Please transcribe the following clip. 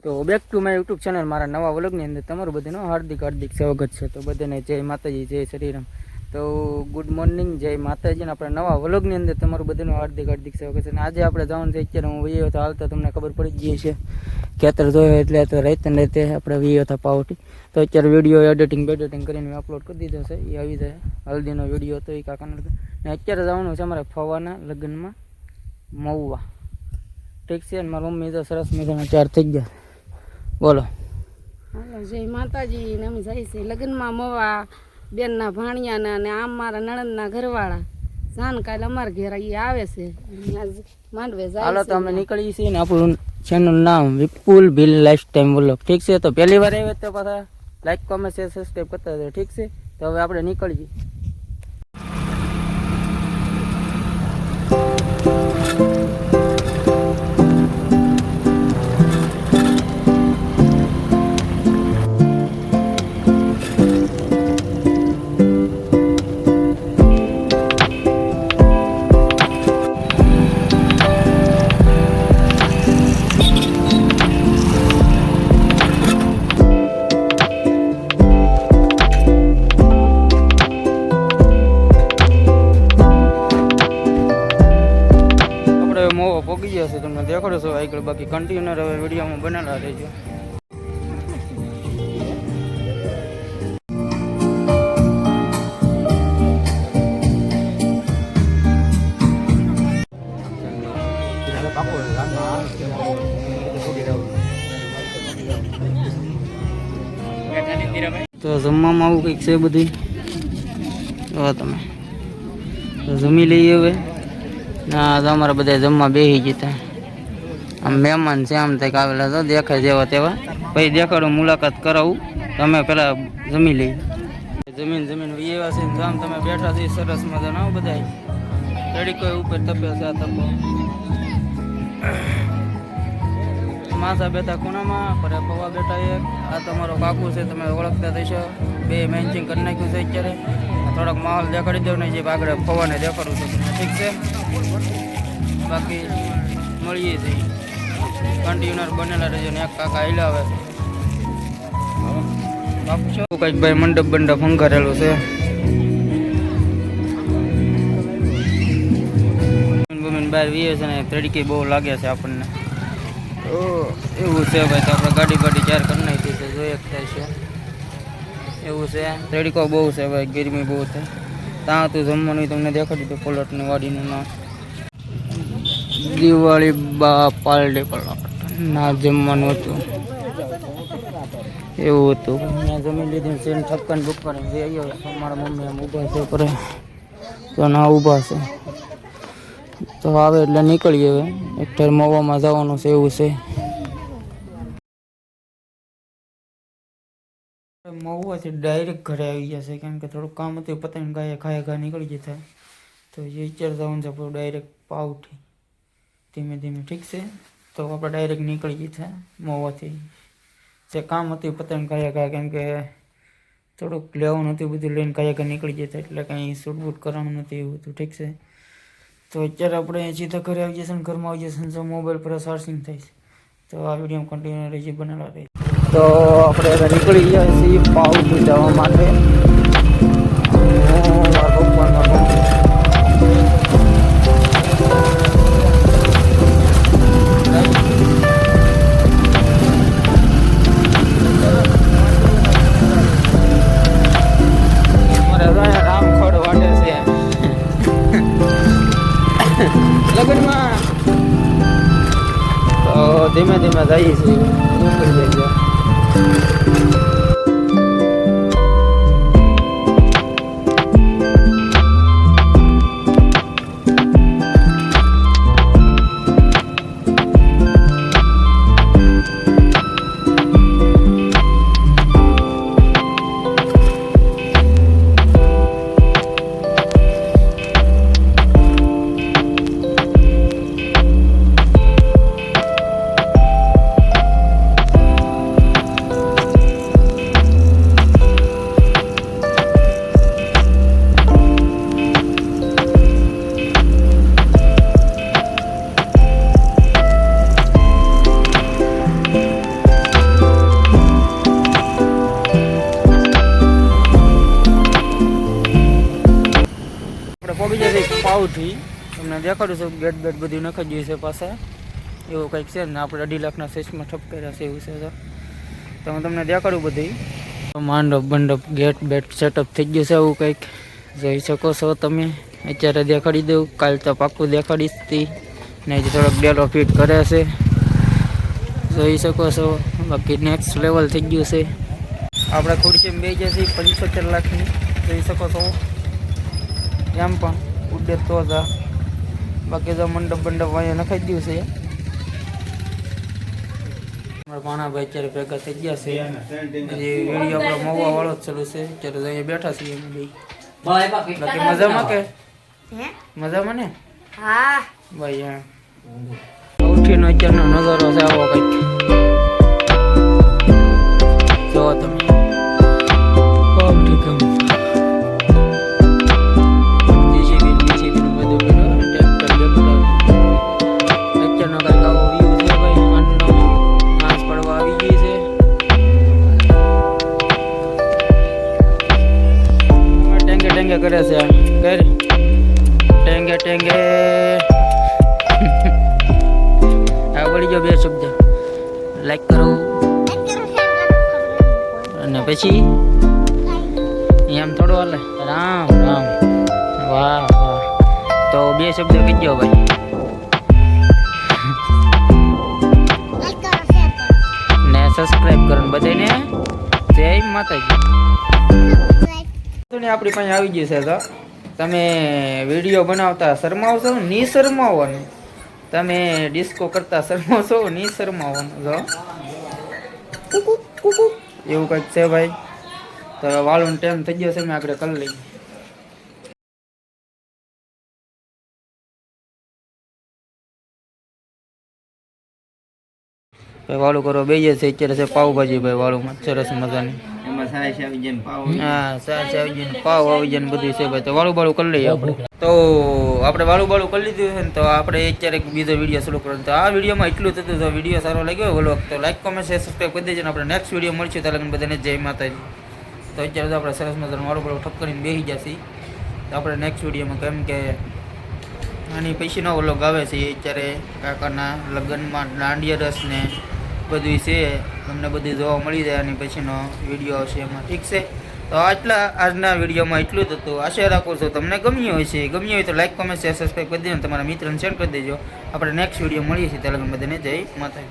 તો back to my YouTube channel મારા નવા વ્લોગની અંદર તમારું બધાનું હાર્દિક હાર્દિક સ્વાગત છે. તો બધાને જય માતાજી, જય શ્રીરામ. તો ગુડ મોર્નિંગ, જય માતાજીને આપણે નવા વ્લોગની અંદર તમારું બધાનું હાર્દિક હાર્દિક સ્વાગત છે. અને આજે આપણે જવાનું છે, અત્યારે હું વયો તો હાલતા તમને ખબર પડી ગઈ છે, ખેતર જોયો એટલે તો રાતે આપણે વયો હતા પાવટી. તો અત્યારે વિડીયો એડિટિંગ કરીને અપલોડ કરી દીધો છે, એ આવી જાય. હલ્દીનો વિડીયો હતો એ કાકાનો. ને અત્યારે જવાનું છે અમારે ફવાના લગ્નમાં મહુવા. ઠીક છે. અને મારી મમ્મી તો સરસ મજાના ચાર થઈ ગયા. બોલો. હાલો, જય માતાજી. ને અમે જાય છે લગ્નમાં મવા બેનના ભાણિયાના, અને આમ મારા નણંદના ઘરવાળા જાન કાલે અમારા ઘેર એ આવે છે. માંડવે જાય. હાલો તો અમે નીકળીએ છીએ ને આપણું ચેનલ નામ વિપુલ ભીલ લાઈફ ટાઈમ વ્લોગ. ઠીક છે. તો પહેલી વાર આવે તો પાછા લાઈક કોમેન્ટ શેર સબસ્ક્રાઈબ કરતા હતા. ઠીક છે. તો હવે આપણે નીકળીએ. મોવો પોગી ગયા છે, તમને દેખાડો છો આગળ. બાકી કન્ટિન્યુઅર હવે વિડીયોમાં બનેલા રહેજો. તો જમવામાં આવું કંઈક છે બધું. જો તમે તો જમી લઈએ હવે. ના તો અમારા બધા જમવા બેસી ગયા. આમ મહેમાન છે આમ થાય આવેલા તો દેખાય જેવા તેવા. પછી દેખાડું, મુલાકાત કરાવું. તમે પેલા જમી લઈએ. જમીન એવા છે આમ તમે બેઠા છે સરસ મજાના બધા. તડીકો ઉપર તપે છે. આ તપો માસા બેઠા ખૂણામાં, પર પવા બેઠા એક. આ તમારો કાકુ છે, તમે ઓળખતા થશો. બે મેન્ચિંગ કરી નાખ્યું છે અત્યારે. થોડોક માહોલ દેખાડી દઉં ને જે આગળ ફવાને દેખાડું છું. ઠીક છે. બાકી મળીએ છીએ. કન્ટિન્યુઅર બનેલા રહેજો. ને એક કાકા હિલાવે છે. બાપુ છો કંઈક ભાઈ મંડપ હંકારેલું છે. બહાર વીએ છે ને તડકી બહુ લાગે છે આપણને. તો એવું છે ભાઈ. તો આપણે ગાડી ચાર કરી નાખી છે. જોઈએ થાય છે એવું છે. તડકો બહુ છે ભાઈ, ગરમી બહુ થાય. ત્યાં હતું જમવાનું તમને દેખાડી દઉં. પલટની વાડીનું નામ દિવાળી બા પાલડી પલટ ના જમવાનું હતું. એવું હતું. મેં જમી લીધું છે. ઠપકાન બુક્કન મારા મમ્મી આમ ઊભા છે પર. તો ના ઊભા છે. તો આવે એટલે નીકળીએ હવે. અત્યારે મવામાં જવાનું છે એવું છે. મહુવાથી ડાયરેક્ટ ઘરે આવી ગયા છે, કેમ કે થોડું કામ હતું. પતાવીને ખાયા નીકળી જતા. તો એ વિચાર જવાનું છે આપણું ડાયરેક્ટ પાવથી ધીમે ધીમે. ઠીક છે. તો આપણે ડાયરેક્ટ નીકળી ગયા મહુવાથી. જે કામ હતું પતાવીને ખાયા, કેમ કે થોડુંક લેવાનું હતું બધું લઈને ખાયા નીકળી જતા. એટલે કાંઈ શૂટબૂટ કરવાનું નથી એવું હતું. ઠીક છે. તો અત્યારે આપણે સીધા ઘરે આવી જશે ને ઘરમાં આવી જશે ને મોબાઈલ પર ચાર્જિંગ થાય છે. તો આ વિડીયો કન્ટિન્યુ રહી બનેલા રહે. તો આપણે હવે નીકળી ગયા છીએ પાવથી જવા માટે. રામખોડ વાટે છે લગ્નમાં. તો ધીમે જઈએ છીએ. નીકળી જઈએ. પાઉથી તમને દેખાડું છું. ગેટ બેટ બધું નખાઈ ગયું છે પાછા, એવું કંઈક છે ને. આપણે 2.5 લાખના સેસમાં ઠપ કર્યા છે એવું છે. તો હું તમને દેખાડું બધું. માંડપ બંડપ ગેટ બેટ સેટઅપ થઈ ગયું છે એવું કંઈક જોઈ શકો છો તમે. અત્યારે દેખાડી દઉં, કાલ તો પાક્કું દેખાડીશ તી ને. હજી થોડોક ડેલો ફિટ કરે છે જોઈ શકો છો. બાકી નેક્સ્ટ લેવલ થઈ ગયું છે. આપણે ખુરશીમાં બે ગયા છીએ 75 લાખની જોઈ શકો છો. એમ પણ ઉડે તો હતા. બાકી તો મંડપ બંડપ અહીંયા નખાઈ ગયું છે. અમારા ભાણાભાઈ અત્યારે ભેગા થઈ ગયા છે. હજી વિડીયો આપણો મવા વાળો જ ચાલુ છે. અત્યારે અહીંયા બેઠા છીએ અમે બે. બાકી મજામાં કે મજામાં ને? હા ભાઈ હા. ઉઠીનો અત્યારનો નજારો છે આવો કંઈક જોવો તમે. કરે છે કર ટેંગે ટેંગે આ વળી ગયો. 2 શબ્દ લાઈક કરો અને પછી એમ થોડું હાલે. રામ રામ વાહ વાહ. તો 2 શબ્દ કહી ગયો ભાઈ. ને સબસ્ક્રાઇબ કરો બધાને. જય માતાજી. આપણી પાસે આવી ગઈ છે. તો તમે વિડીયો બનાવતા શરમાવશો ની શરમાવવાનું, તમે ડિસ્કો કરતા શરમાવશો ની શરમાવવાનું. જો એવું કંઈક છે ભાઈ. તો વાળું ટાઈમ થઈ ગયો છે, મેં આગળ કરી લઈ. વાળું કરો બે છે અત્યારે છે પાવભાજી ભાઈ. વાળુંમાં સરસ મજાની સાસ આવી જાય પાવ આવી જાય બધું છે ભાઈ. તો વાળું બાળું કરી લઈએ આપણે. તો આપણે વાળું બાળું કરી લીધું છે ને. તો આપણે અત્યારે બીજો વિડીયો શરૂ કરવાનો. તો આ વિડીયોમાં એટલું થતું. તો વિડીયો સારો લાગ્યો વ્લોગ તો લાઈક કોમેન્ટ શેર સબસ્ક્રાઈબ કરી દેજો. ને આપણે નેક્સ્ટ વિડીયો મળશું ત્યારે બધાને જય માતાજી. તો અત્યારે તો આપણે સરસ મજાનું વાળું બાળું ઠપ કરીને બેસી જશે. તો આપણે નેક્સ્ટ વિડીયોમાં કેમ કે આની પૈસીનો વ્લોગ આવે છે અત્યારે કાકાના લગ્નમાં દાંડિયા રસ ને બધું છે. તમને બધું જોવા મળી જાય અને પછીનો વિડીયો આવશે એમાં. ઠીક છે. તો આજના વિડીયોમાં એટલું જ હતું. આશા રાખું છું તમને ગમ્યું હોય છે. ગમ્યું હોય તો લાઈક કોમેન્ટ શેર સબસ્ક્રાઈબ કરી દેજો. તમારા મિત્રોને શેર કરી દેજો. આપણે નેક્સ્ટ વિડીયો મળીએ છીએ ત્યારે બધાને જય માતાજી.